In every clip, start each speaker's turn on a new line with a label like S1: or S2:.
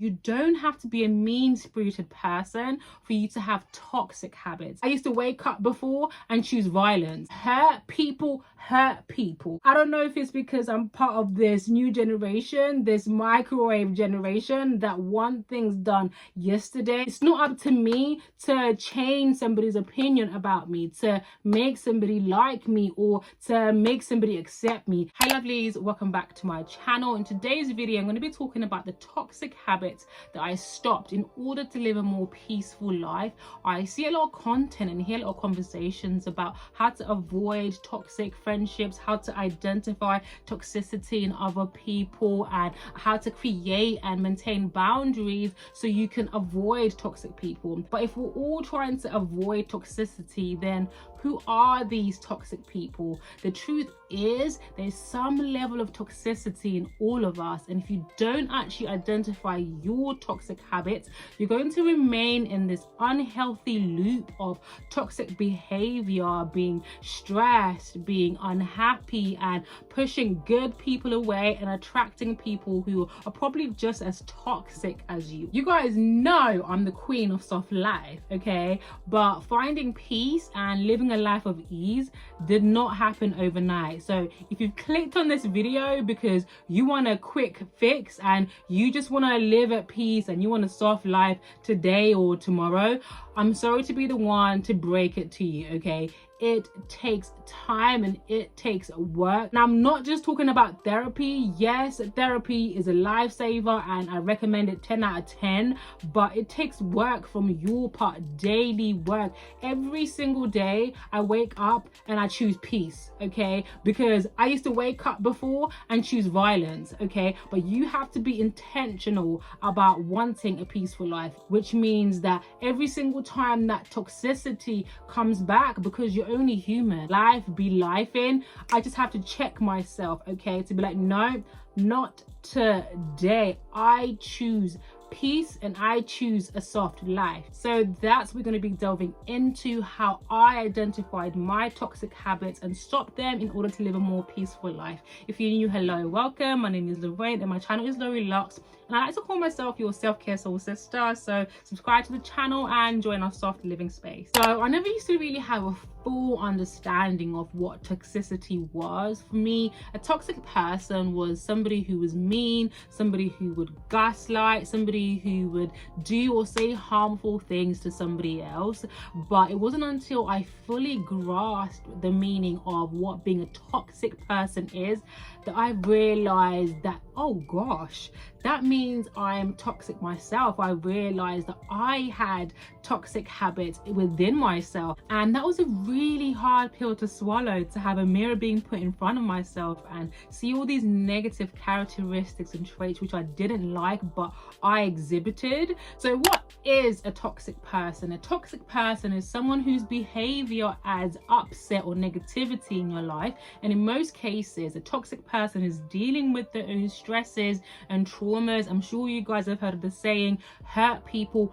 S1: You don't have to be a mean-spirited person for you to have toxic habits. I used to wake up before and choose violence. Hurt people. I don't know if it's because I'm part of this new generation, this microwave generation that want things done yesterday. It's not up to me to change somebody's opinion about me, to make somebody like me, or to make somebody accept me. Hey lovelies, welcome back to my channel. In today's video, I'm going to be talking about the toxic habits that I stopped in order to live a more peaceful life. I see a lot of content and hear a lot of conversations about how to avoid toxic friendships, how to identify toxicity in other people, and how to create and maintain boundaries so you can avoid toxic people. But if we're all trying to avoid toxicity, then who are these toxic people? The truth is there's some level of toxicity in all of us, and if you don't actually identify your toxic habits, you're going to remain in this unhealthy loop of toxic behavior, being stressed, being unhappy, and pushing good people away and attracting people who are probably just as toxic as you. You guys know I'm the queen of soft life, okay? But finding peace and living a life of ease did not happen overnight. So if you've clicked on this video because you want a quick fix and you just want to live at peace and you want a soft life today or tomorrow, I'm sorry to be the one to break it to you, okay? It takes time and it takes work. Now, I'm not just talking about therapy. Yes, therapy is a lifesaver and I recommend it 10 out of 10, but it takes work from your part, daily work. Every single day I wake up and I choose peace, okay? Because I used to wake up before and choose violence, okay? But you have to be intentional about wanting a peaceful life, which means that every single time that toxicity comes back, because you're only human, life be life in, I just have to check myself, okay, to be like, no, not today. I choose peace and I choose a soft life. So that's what we're going to be delving into, how I identified my toxic habits and stopped them in order to live a more peaceful life. If you're new, hello, welcome. My name is Lorraine and my channel is Lori Lux, and I like to call myself your self-care soul sister. So subscribe to the channel and join our soft living space. So I never used to really have a full understanding of what toxicity was. For me, a toxic person was somebody who was mean, somebody who would gaslight, somebody who would do or say harmful things to somebody else. But it wasn't until I fully grasped the meaning of what being a toxic person is that I realized that, oh gosh, that means I'm toxic myself. I realized that I had toxic habits within myself, and that was a really hard pill to swallow, to have a mirror being put in front of myself and see all these negative characteristics and traits which I didn't like but I exhibited. So what is a toxic person? A toxic person is someone whose behavior adds upset or negativity in your life, and in most cases a toxic person is dealing with their own stresses and traumas. I'm sure you guys have heard of the saying, hurt people,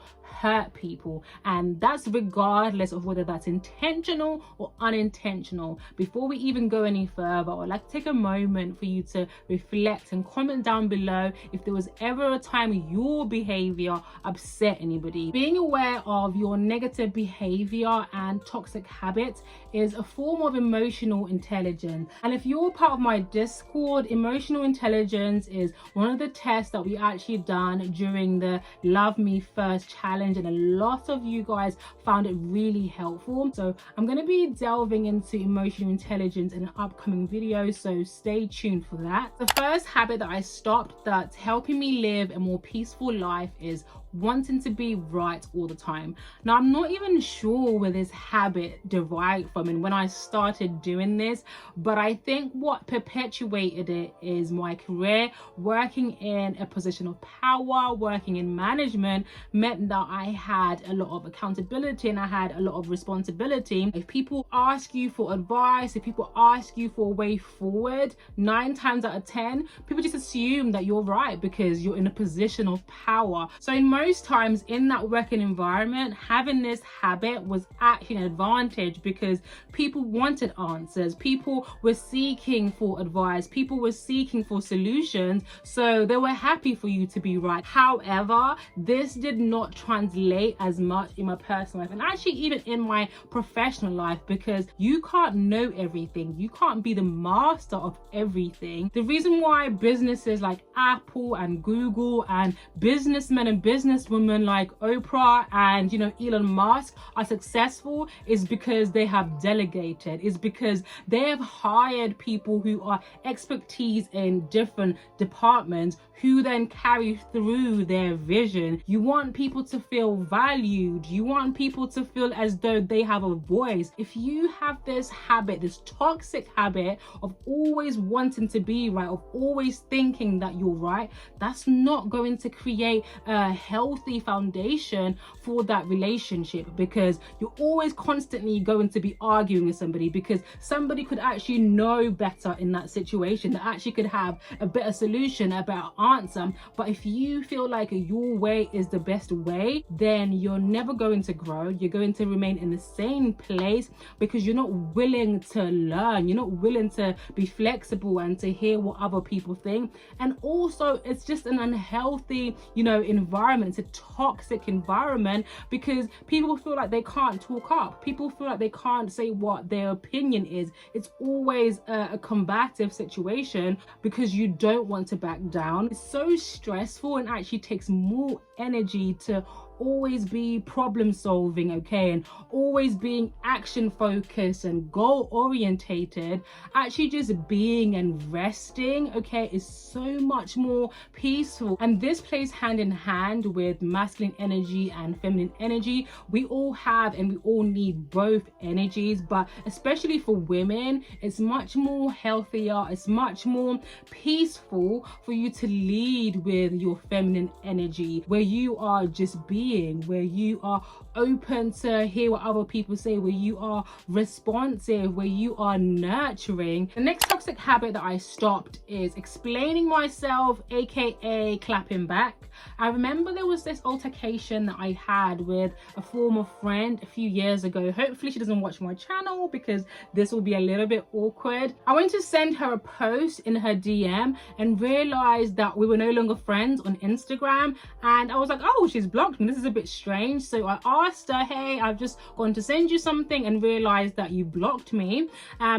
S1: and that's regardless of whether that's intentional or unintentional. Before we even go any further, I'd like to take a moment for you to reflect and comment down below if there was ever a time your behavior upset anybody. Being aware of your negative behavior and toxic habits is a form of emotional intelligence, and if you're part of my Discord, emotional intelligence is one of the tests that we actually done during the Love Me First challenge, and a lot of you guys found it really helpful. So I'm going to be delving into emotional intelligence in an upcoming video, so stay tuned for that. The first habit that I stopped that's helping me live a more peaceful life is wanting to be right all the time. Now, I'm not even sure where this habit derived from and when I started doing this, but I think what perpetuated it is my career. Working in a position of power, working in management, meant that I had a lot of accountability and I had a lot of responsibility. If people ask you for advice, if people ask you for a way forward, 9 times out of 10 people just assume that you're right because you're in a position of power. So in most most times in that working environment, having this habit was actually an advantage because people wanted answers, people were seeking for advice, people were seeking for solutions, so they were happy for you to be right. However, this did not translate as much in my personal life, and actually even in my professional life, because you can't know everything, you can't be the master of everything. The reason why businesses like Apple and Google and businessmen and businesswomen like Oprah and Elon Musk are successful is because they have delegated, is because they have hired people who are expertise in different departments who then carry through their vision. You want people to feel valued, you want people to feel as though they have a voice. If you have this habit, this toxic habit of always wanting to be right, of always thinking that you're right, that's not going to create a healthy foundation for that relationship, because you're always constantly going to be arguing with somebody, because somebody could actually know better in that situation, that actually could have a better solution, a better answer. But if you feel like your way is the best way, then you're never going to grow. You're going to remain in the same place because you're not willing to learn, you're not willing to be flexible and to hear what other people think. And also it's just an unhealthy environment. It's a toxic environment because people feel like they can't talk up, people feel like they can't say what their opinion is. It's always a combative situation because you don't want to back down. It's so stressful and actually takes more energy to always be problem solving, okay, and always being action focused and goal orientated. Actually just being and resting, okay, is so much more peaceful. And this plays hand in hand with masculine energy and feminine energy. We all have and we all need both energies, but especially for women, it's much more healthier, it's much more peaceful for you to lead with your feminine energy, where you are just being, where you are open to hear what other people say, where you are responsive, where you are nurturing. The next toxic habit that I stopped is explaining myself, aka clapping back. I remember there was this altercation that I had with a former friend a few years ago. Hopefully she doesn't watch my channel because this will be a little bit awkward. I went to send her a post in her DM and realized that we were no longer friends on Instagram, and I was like, oh, she's blocked me, this is a bit strange. So I asked her, hey, I've just gone to send you something and realized that you blocked me.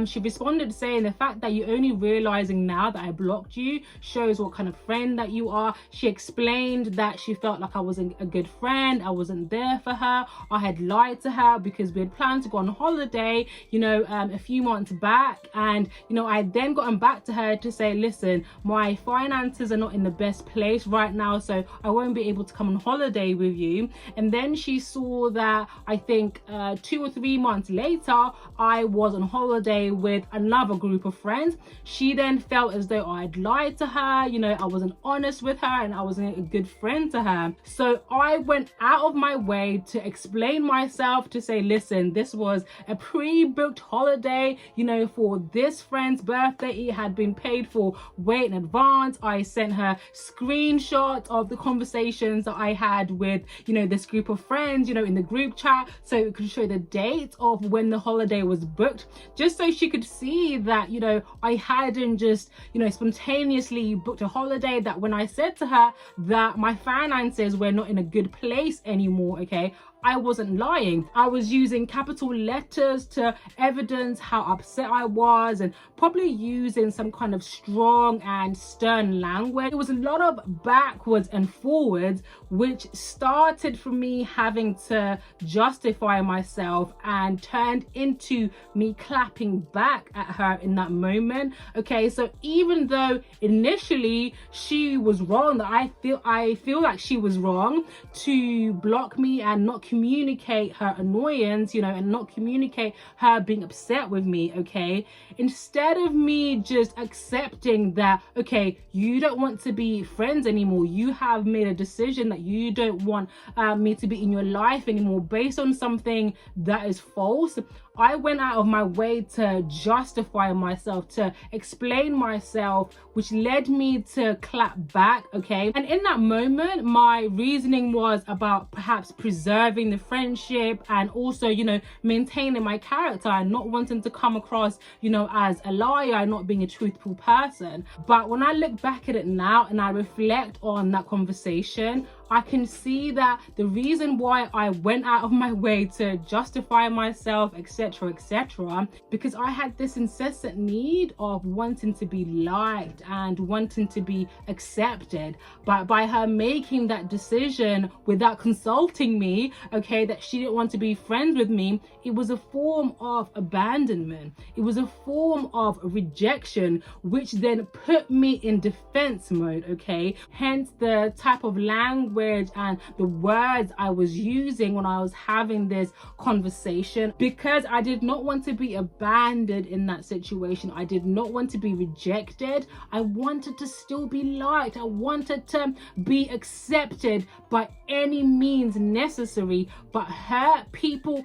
S1: She responded saying, the fact that you're only realizing now that I blocked you shows what kind of friend that you are. She explained that she felt like I wasn't a good friend, I wasn't there for her, I had lied to her because we had planned to go on holiday a few months back. And I then gotten back to her to say, listen, my finances are not in the best place right now, so I won't be able to come on holiday with you. And then she saw that I think 2 or 3 months later I was on holiday with another group of friends. She then felt as though I'd lied to her, I wasn't honest with her and I wasn't a good friend to her. So I went out of my way to explain myself, to say, listen, this was a pre-booked holiday for this friend's birthday. It had been paid for way in advance. I sent her screenshots of the conversations that I had with this group of friends in the group chat, so it could show the date of when the holiday was booked, just so she could see that I hadn't just spontaneously booked a holiday, that when I said to her that my finances were not in a good place anymore, okay, I wasn't lying. I was using capital letters to evidence how upset I was, and probably using some kind of strong and stern language. It was a lot of backwards and forwards, which started from me having to justify myself and turned into me clapping back at her in that moment. Okay, so even though initially she was wrong, that I feel like she was wrong to block me and not communicate her annoyance, and not communicate her being upset with me, okay, instead of me just accepting that, okay, you don't want to be friends anymore, you have made a decision that you don't want me to be in your life anymore based on something that is false, I went out of my way to justify myself, to explain myself, which led me to clap back, okay? And in that moment, my reasoning was about perhaps preserving the friendship and also, you know, maintaining my character and not wanting to come across, you know, as a liar and not being a truthful person. But when I look back at it now and I reflect on that conversation, I can see that the reason why I went out of my way to justify myself, etc., etc., because I had this incessant need of wanting to be liked and wanting to be accepted. But by her making that decision without consulting me, okay, that she didn't want to be friends with me, it was a form of abandonment. It was a form of rejection, which then put me in defense mode, okay? Hence the type of language and the words I was using when I was having this conversation, because I did not want to be abandoned in that situation. I did not want to be rejected. I wanted to still be liked. I wanted to be accepted by any means necessary. But hurt people,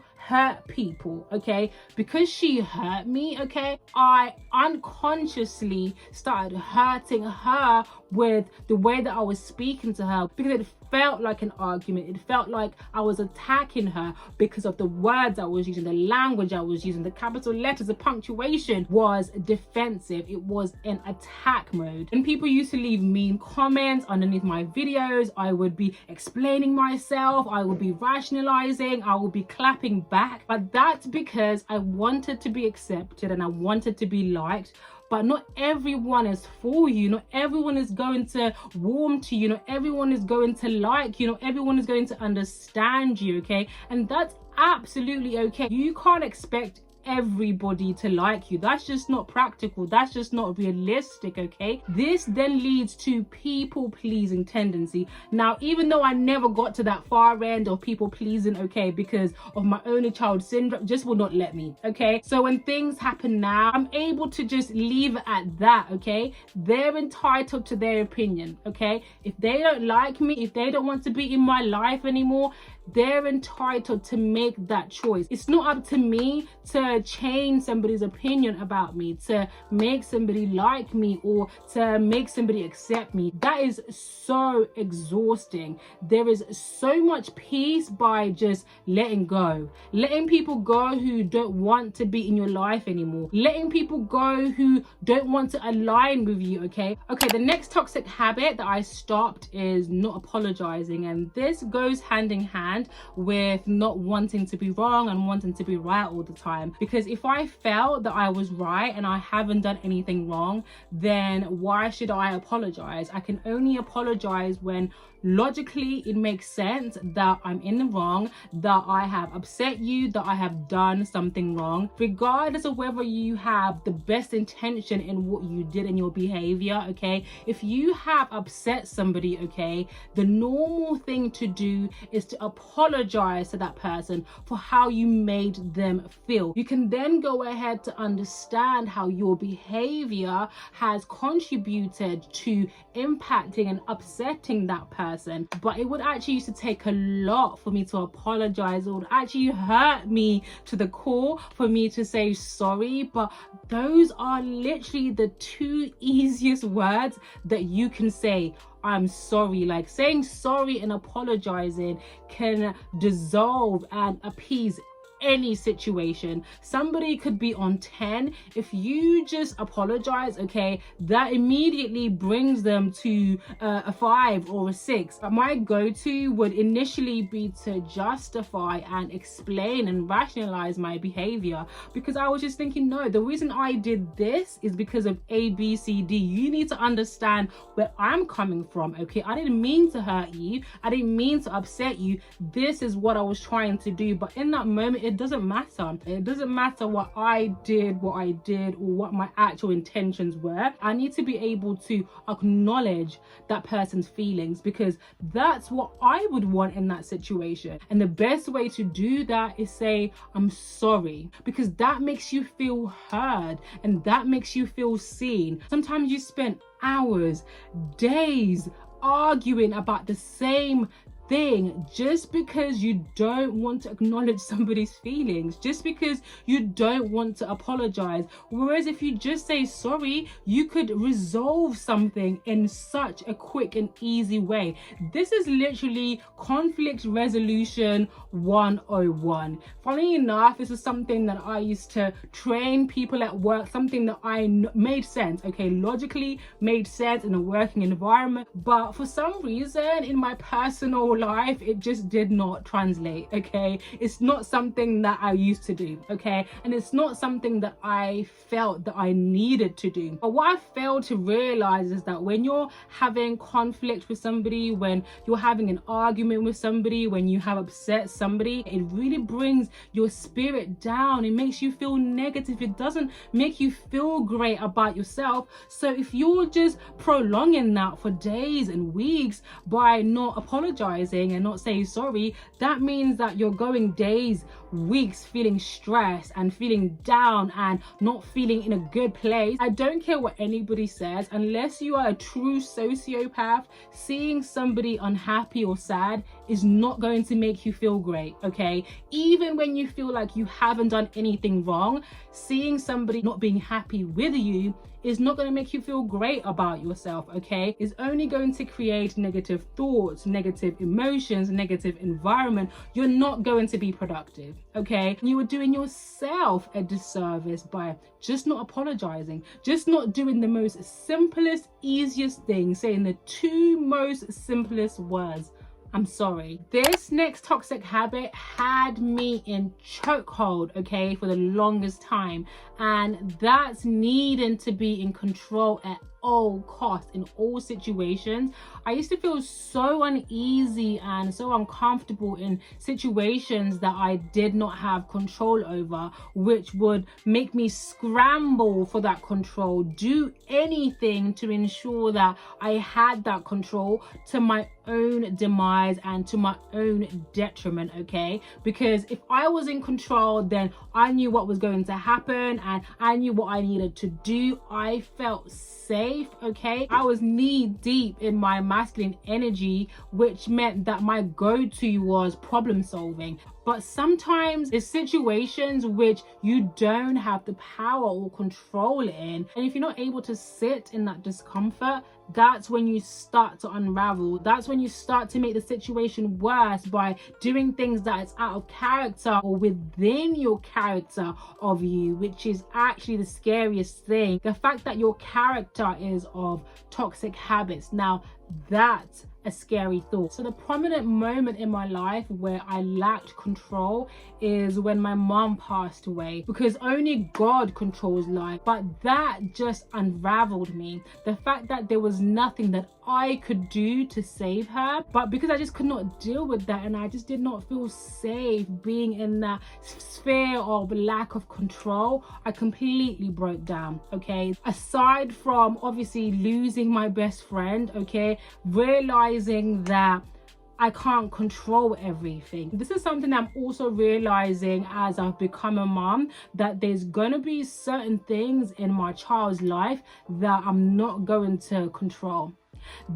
S1: okay? Because she hurt me, okay, I unconsciously started hurting her with the way that I was speaking to her, because it felt like an argument. It felt like I was attacking her because of the words I was using, the language I was using, the capital letters, the punctuation was defensive. It was in attack mode. And people used to leave mean comments underneath my videos. I would be explaining myself, I would be rationalizing, I would be clapping back. But that's because I wanted to be accepted and I wanted to be liked. But not everyone is for you. Not everyone is going to warm to you. Not everyone is going to like you. Not everyone is going to understand you, okay? And that's absolutely okay. You can't expect everybody to like you. That's just not practical. That's just not realistic, okay? This then leads to people pleasing tendency. Now, even though I never got to that far end of people pleasing, okay, because of my only child syndrome, just will not let me, okay? So when things happen now, I'm able to just leave it at that, okay? They're entitled to their opinion, okay? If they don't like me, if they don't want to be in my life anymore, they're entitled to make that choice. It's not up to me to change somebody's opinion about me, to make somebody like me, or to make somebody accept me. That is so exhausting. There is so much peace by just letting go. Letting people go who don't want to be in your life anymore. Letting people go who don't want to align with you, okay? Okay, the next toxic habit that I stopped is not apologizing. And this goes hand in hand with not wanting to be wrong and wanting to be right all the time. Because if I felt that I was right and I haven't done anything wrong, then why should I apologize? I can only apologize when logically it makes sense that I'm in the wrong, that I have upset you, that I have done something wrong, regardless of whether you have the best intention in what you did in your behavior, okay? If you have upset somebody, okay, the normal thing to do is to apologize to that person for how you made them feel. You can then go ahead to understand how your behavior has contributed to impacting and upsetting that person. But it would actually used to take a lot for me to apologize. It would actually hurt me to the core for me to say sorry. But those are literally the two easiest words that you can say. I'm sorry. Like, saying sorry and apologizing can dissolve and appease any situation. Somebody could be on 10. If you just apologize, okay, that immediately brings them to a 5 or a 6. But my go-to would initially be to justify and explain and rationalize my behavior, because I was just thinking, no, the reason I did this is because of A, B, C, D. You need to understand where I'm coming from, okay? I didn't mean to hurt you. I didn't mean to upset you. This is what I was trying to do. But in that moment, it doesn't matter. It doesn't matter what I did, or what my actual intentions were. I need to be able to acknowledge that person's feelings, because that's what I would want in that situation. And the best way to do that is say, I'm sorry, because that makes you feel heard and that makes you feel seen. Sometimes you spend hours, days arguing about the same thing. Just because you don't want to acknowledge somebody's feelings, just because you don't want to apologize, whereas if you just say sorry, you could resolve something in such a quick and easy way. This is literally conflict resolution 101. Funny enough, this is something that I used to train people at work, something that made sense, okay, logically made sense in a working environment, but for some reason in my personal life it just did not translate. Okay, it's not something that I used to do, okay, and it's not something that I felt that I needed to do. But what I failed to realize is that when you're having conflict with somebody, when you're having an argument with somebody, when you have upset somebody, it really brings your spirit down. It makes you feel negative. It doesn't make you feel great about yourself. So if you're just prolonging that for days and weeks by not apologizing and not saying sorry, that means that you're going days, weeks feeling stressed and feeling down and not feeling in a good place. I don't care what anybody says, unless you are a true sociopath, seeing somebody unhappy or sad is not going to make you feel great, okay? Even when you feel like you haven't done anything wrong, seeing somebody not being happy with you is not going to make you feel great about yourself, okay? It's only going to create negative thoughts, negative emotions, negative environment. You're not going to be productive, okay? You are doing yourself a disservice by just not apologizing, just not doing the most simplest, easiest thing, saying the two most simplest words: I'm sorry. This next toxic habit had me in chokehold, okay, for the longest time. And that's needing to be in control at all costs, in all situations. I used to feel so uneasy and so uncomfortable in situations that I did not have control over, which would make me scramble for that control, do anything to ensure that I had that control, to my own demise and to my own detriment, okay? Because if I was in control, then I knew what was going to happen and I knew what I needed to do. I felt safe, okay? I was knee deep in my masculine energy, which meant that my go-to was problem solving. But sometimes it's situations which you don't have the power or control in, and if you're not able to sit in that discomfort, that's when you start to unravel. That's when you start to make the situation worse by doing things that is out of character or within your character of you, which is actually the scariest thing. The fact that your character is of toxic habits. Now, that's a scary thought. So the prominent moment in my life where I lacked control is when my mom passed away, because only God controls life. But that just unraveled me. The fact that there was nothing that I could do to save her, but because I just could not deal with that and I just did not feel safe being in that sphere of lack of control, I completely broke down, okay? Aside from obviously losing my best friend, okay, realizing that I can't control everything. This is something I'm also realizing as I've become a mom, that there's gonna be certain things in my child's life that I'm not going to control.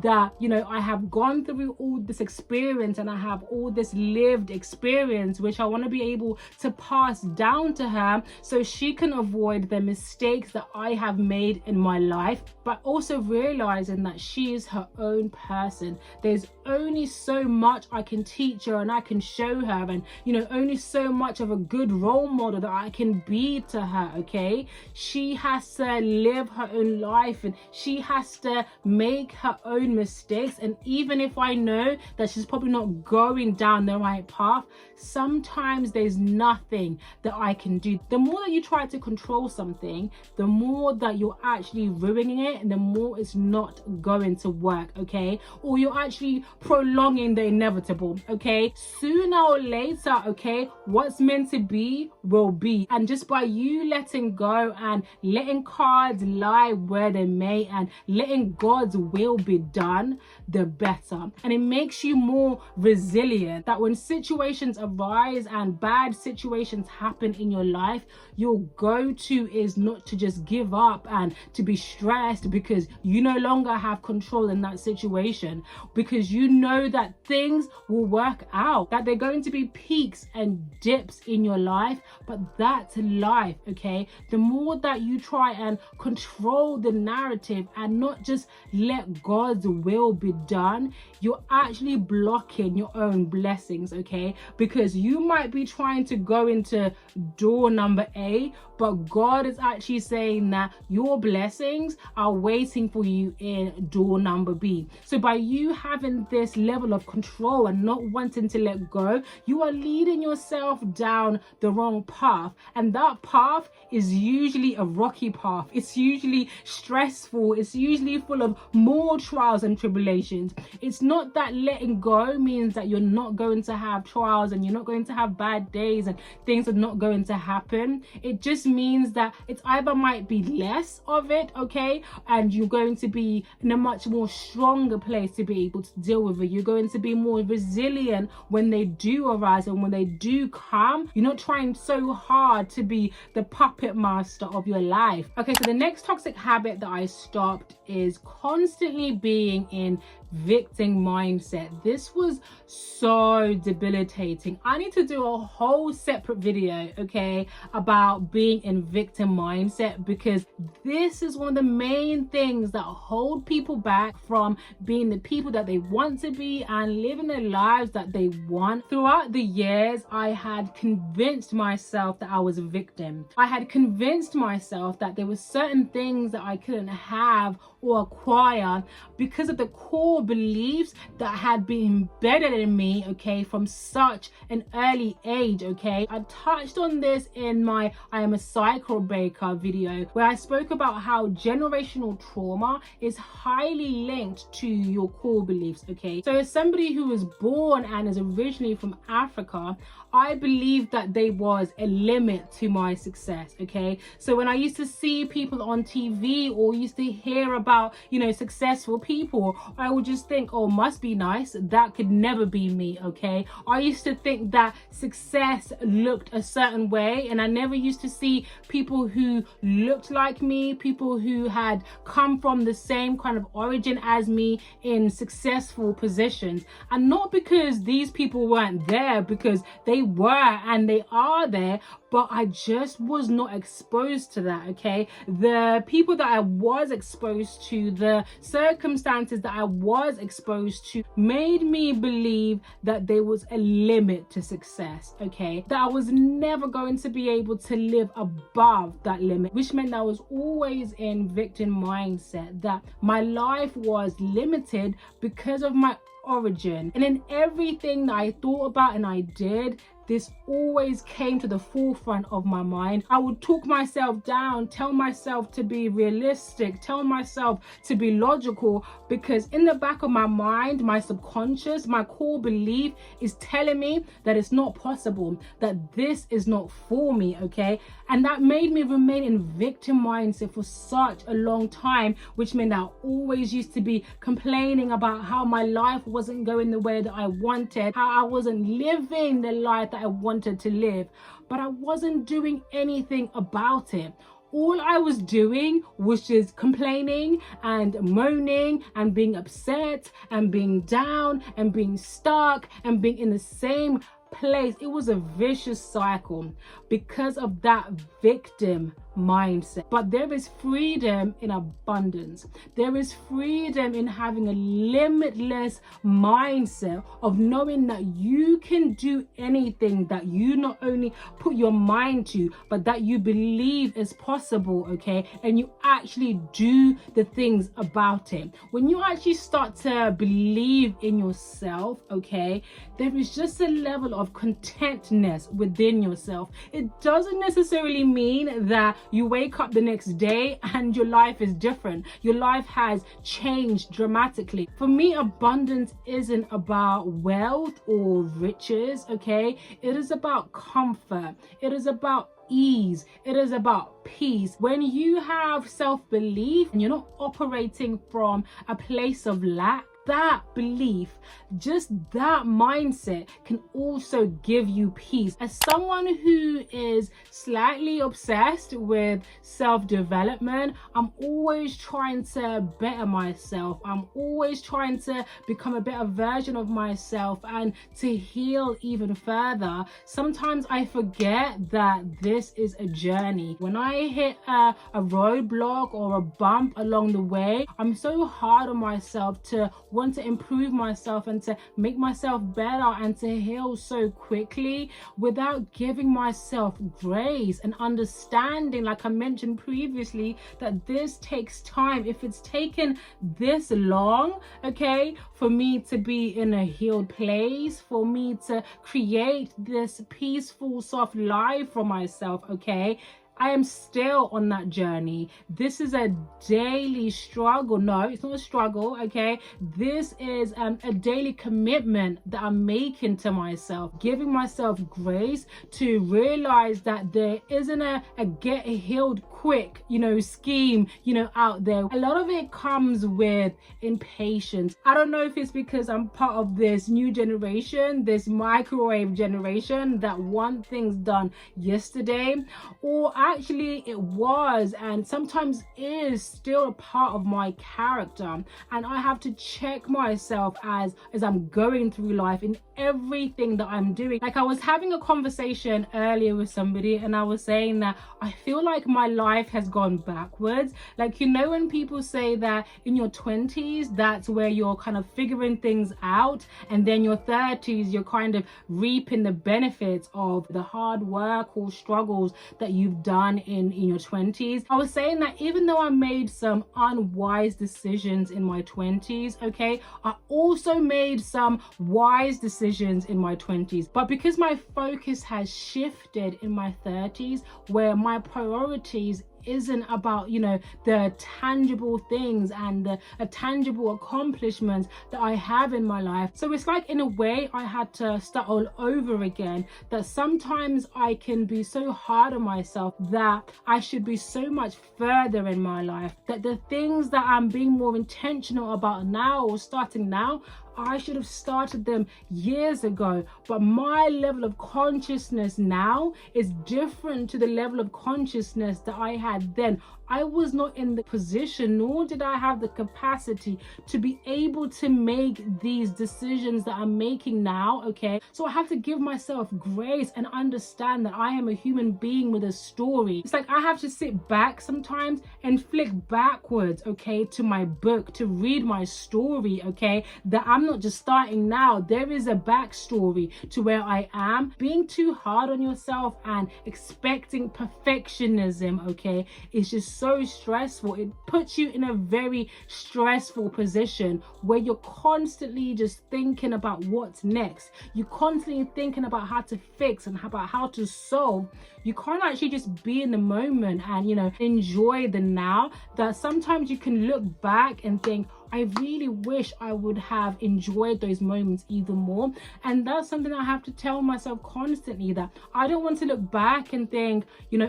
S1: That, you know, I have gone through all this experience and I have all this lived experience which I want to be able to pass down to her so she can avoid the mistakes that I have made in my life, but also realizing that she is her own person. There's only so much I can teach her and I can show her, and you know, only so much of a good role model that I can be to her, okay? She has to live her own life and she has to make her own mistakes, and even if I know that she's probably not going down the right path, sometimes there's nothing that I can do. The more that you try to control something, the more that you're actually ruining it and the more it's not going to work, okay? Or you're actually prolonging the inevitable, okay? Sooner or later, okay, what's meant to be will be. And just by you letting go and letting cards lie where they may and letting God's will be done, the better. And it makes you more resilient, that when situations arise and bad situations happen in your life, your go-to is not to just give up and to be stressed because you no longer have control in that situation, because you know that things will work out, that they're going to be peaks and dips in your life, but that's life. Okay, the more that you try and control the narrative and not just let God's will be done, you're actually blocking your own blessings. Okay, because you might be trying to go into door number A, but God is actually saying that your blessings are waiting for you in door number B. So by you having this level of control and not wanting to let go, you are leading yourself down the wrong path. And that path is usually a rocky path. It's usually stressful. It's usually full of more trials and tribulations. It's not that letting go means that you're not going to have trials and you're not going to have bad days and things are not going to happen. It just means that it's either might be less of it, okay, and you're going to be in a much more stronger place to be able to deal with it. You're going to be more resilient when they do arise, and when they do come, you're not trying so hard to be the puppet master of your life. Okay, so the next toxic habit that I stopped is constantly being in victim mindset. This was so debilitating. I need to do a whole separate video, okay, about being in victim mindset, because this is one of the main things that hold people back from being the people that they want to be and living the lives that they want. Throughout the years, I had convinced myself that I was a victim. I had convinced myself that there were certain things that I couldn't have or acquire because of the core beliefs that had been embedded in me, okay, from such an early age. Okay, I touched on this in my I Am a Cycle Breaker video, where I spoke about how generational trauma is highly linked to your core beliefs. Okay, so as somebody who was born and is originally from Africa, I believed that there was a limit to my success. Okay, so when I used to see people on TV or used to hear about, you know, successful people, I would just think, oh, must be nice, that could never be me. Okay, I used to think that success looked a certain way, and I never used to see people who looked like me, people who had come from the same kind of origin as me in successful positions. And not because these people weren't there, because they were and they are there, but I just was not exposed to that. Okay, the people that I was exposed to, the circumstances that I was exposed to, made me believe that there was a limit to success. Okay, that I was never going to be able to live above that limit, which meant that I was always in victim mindset, that my life was limited because of my origin. And in everything that I thought about and I did, this always came to the forefront of my mind. I would talk myself down, tell myself to be realistic, tell myself to be logical, because in the back of my mind, my subconscious, my core belief is telling me that it's not possible, that this is not for me. Okay, and that made me remain in victim mindset for such a long time, which meant that I always used to be complaining about how my life wasn't going the way that I wanted, how I wasn't living the life that I wanted to live, but I wasn't doing anything about it. All I was doing was just complaining and moaning and being upset and being down and being stuck and being in the same place. It was a vicious cycle because of that victim mindset. But there is freedom in abundance. There is freedom in having a limitless mindset of knowing that you can do anything that you not only put your mind to, but that you believe is possible. Okay, and you actually do the things about it. When you actually start to believe in yourself, okay, there is just a level of contentness within yourself. It doesn't necessarily mean that you wake up the next day and your life is different. Your life has changed dramatically. For me, abundance isn't about wealth or riches, okay? It is about comfort. It is about ease. It is about peace. When you have self-belief and you're not operating from a place of lack, that belief, just that mindset can also give you peace. As someone who is slightly obsessed with self-development, I'm always trying to better myself. I'm always trying to become a better version of myself and to heal even further. Sometimes I forget that this is a journey. When I hit a roadblock or a bump along the way, I'm so hard on myself to want to improve myself and to make myself better and to heal so quickly without giving myself grace and understanding, like I mentioned previously, that this takes time. If it's taken this long, okay, for me to be in a healed place, for me to create this peaceful, soft life for myself, okay, I am still on that journey. This is a daily struggle. No, it's not a struggle, okay? This is a daily commitment that I'm making to myself, giving myself grace to realize that there isn't a get healed quick, scheme, out there. A lot of it comes with impatience. I don't know if it's because I'm part of this new generation, this microwave generation that want things done yesterday, or actually it was and sometimes is still a part of my character, and I have to check myself as I'm going through life in everything that I'm doing. Like, I was having a conversation earlier with somebody and I was saying that I feel like my life has gone backwards. Like, when people say that in your 20s that's where you're kind of figuring things out, and then your 30s you're kind of reaping the benefits of the hard work or struggles that you've done in your 20s. I was saying that even though I made some unwise decisions in my 20s, okay, I also made some wise decisions in my 20s. But because my focus has shifted in my 30s, where my priorities isn't about the tangible things and the tangible accomplishments that I have in my life. So it's like, in a way, I had to start all over again. That sometimes I can be so hard on myself that I should be so much further in my life, that the things that I'm being more intentional about now or starting now, I should have started them years ago. But my level of consciousness now is different to the level of consciousness that I had then. I was not in the position, nor did I have the capacity to be able to make these decisions that I'm making now, okay? So I have to give myself grace and understand that I am a human being with a story. It's like I have to sit back sometimes and flick backwards, okay, to my book, to read my story, okay? That I'm not just starting now. There is a backstory to where I am. Being too hard on yourself and expecting perfectionism, okay, is just so stressful. It puts you in a very stressful position where you're constantly just thinking about what's next. You're constantly thinking about how to fix and about how to solve. You can't actually just be in the moment and enjoy the now. That sometimes you can look back and think, I really wish I would have enjoyed those moments even more. And that's something I have to tell myself constantly, that I don't want to look back and think,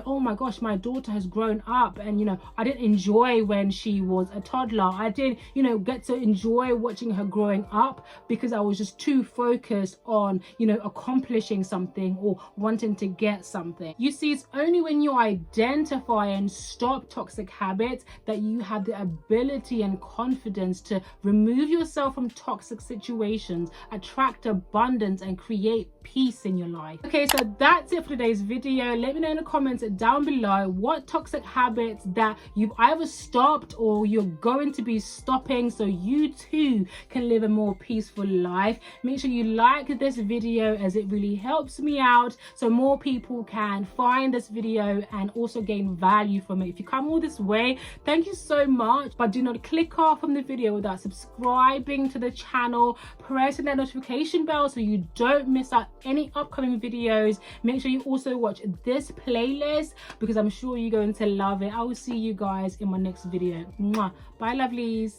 S1: oh my gosh, my daughter has grown up and I didn't enjoy when she was a toddler. I didn't get to enjoy watching her growing up because I was just too focused on accomplishing something or wanting to get something. You see, it's only when you identify and stop toxic habits that you have the ability and confidence to remove yourself from toxic situations, attract abundance, and create peace in your life. Okay, so that's it for today's video. Let me know in the comments down below what toxic habits that you've either stopped or you're going to be stopping so you too can live a more peaceful life. Make sure you like this video as it really helps me out so more people can find this video and also gain value from it. If you come all this way, thank you so much, but do not click off from the video video without subscribing to the channel, pressing that notification bell so you don't miss out any upcoming videos. Make sure you also watch this playlist because I'm sure you're going to love it. I will see you guys in my next video. Mwah. Bye lovelies.